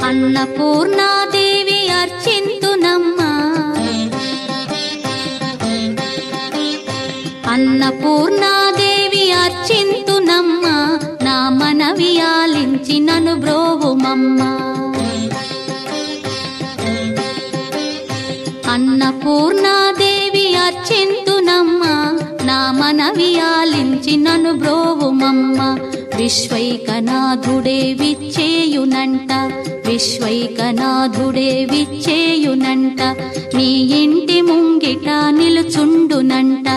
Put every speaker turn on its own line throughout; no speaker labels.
అన్నపూర్ణాదేవి అర్చింతునమ్మా, అన్నపూర్ణాదేవి అర్చింతునమ్మా, నా మనవి ఆలించి నన్ను బ్రోవుమమ్మా. అన్నపూర్ణాదేవి అర్చింతునమ్మా, నా మనవి ఆలించి నన్ను బ్రోవుమమ్మా. విశ్వైకనాథుడే విచ్చేయునంట, విశ్వైకనాథుడే విచ్చేయునంట, నీ ఇంటి ముంగిట నిలుచుండునంట,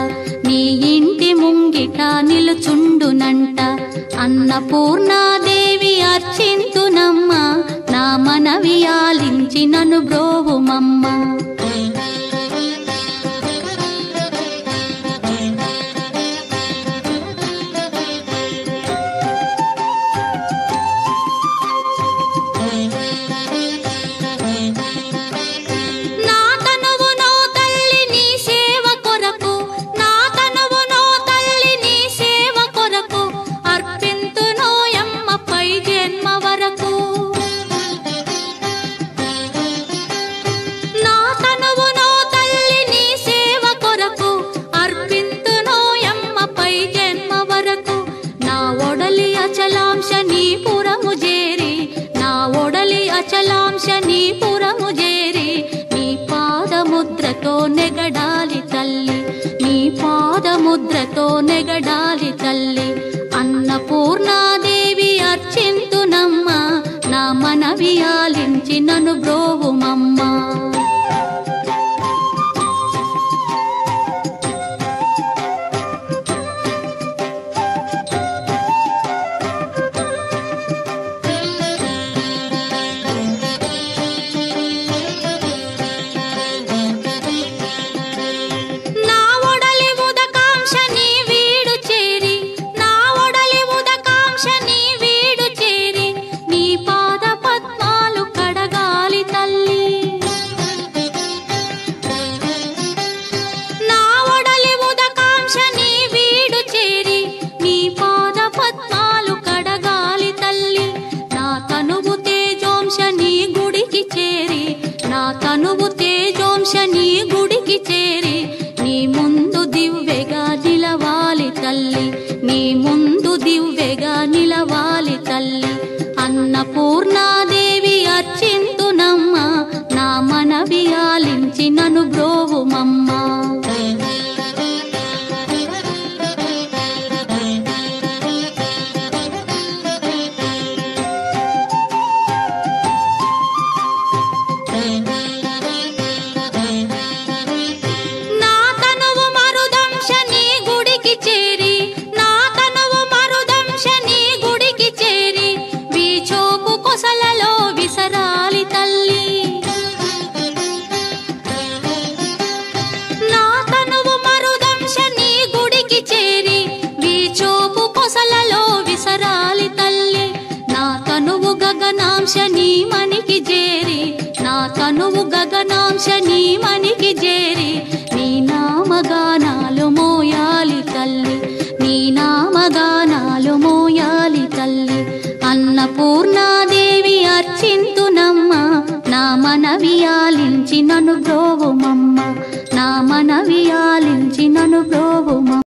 నీ ఇంటి ముంగిట నిలుచుండునంట. అన్నపూర్ణాదేవి అర్చింతునమ్మా, నా మనవి ఆలించి నన్ను బ్రోవుమమ్మా. అచలాంశనీపురము చేరి నీ పాదముద్రతో నెగడాలి తల్లి, నీ పాదముద్రతో నెగడాలి తల్లి. అన్నపూర్ణాదేవి అర్చింతునమ్మా, నా మనవి ఆలించి నన్ను బ్రోవుమమ్మా. తనువు తేజోంశని గుడికి చేరి నీ ముందు దివ్వెగా నిలవాలి తల్లి, నీ ముందు దివ్వెగా నిలవాలి తల్లి. అన్నపూర్ణాదేవి అర్చింతునమ్మా, నా మనవి ఆలించి నన్ను బ్రోవుమమ్మా. గగనాంశని మనికి చేరి, నా తనువు గగనాంశని మనికి చేరి నీ నామగానాలు మోయాలి తల్లి, నీ నామగానాలు మోయాలి తల్లి. అన్నపూర్ణాదేవి అర్చింతునమ్మా, నా మనవి ఆలించి నన్ను బ్రోవుమమ్మ, నా మనవి ఆలించి నన్ను బ్రోవుమమ్మ.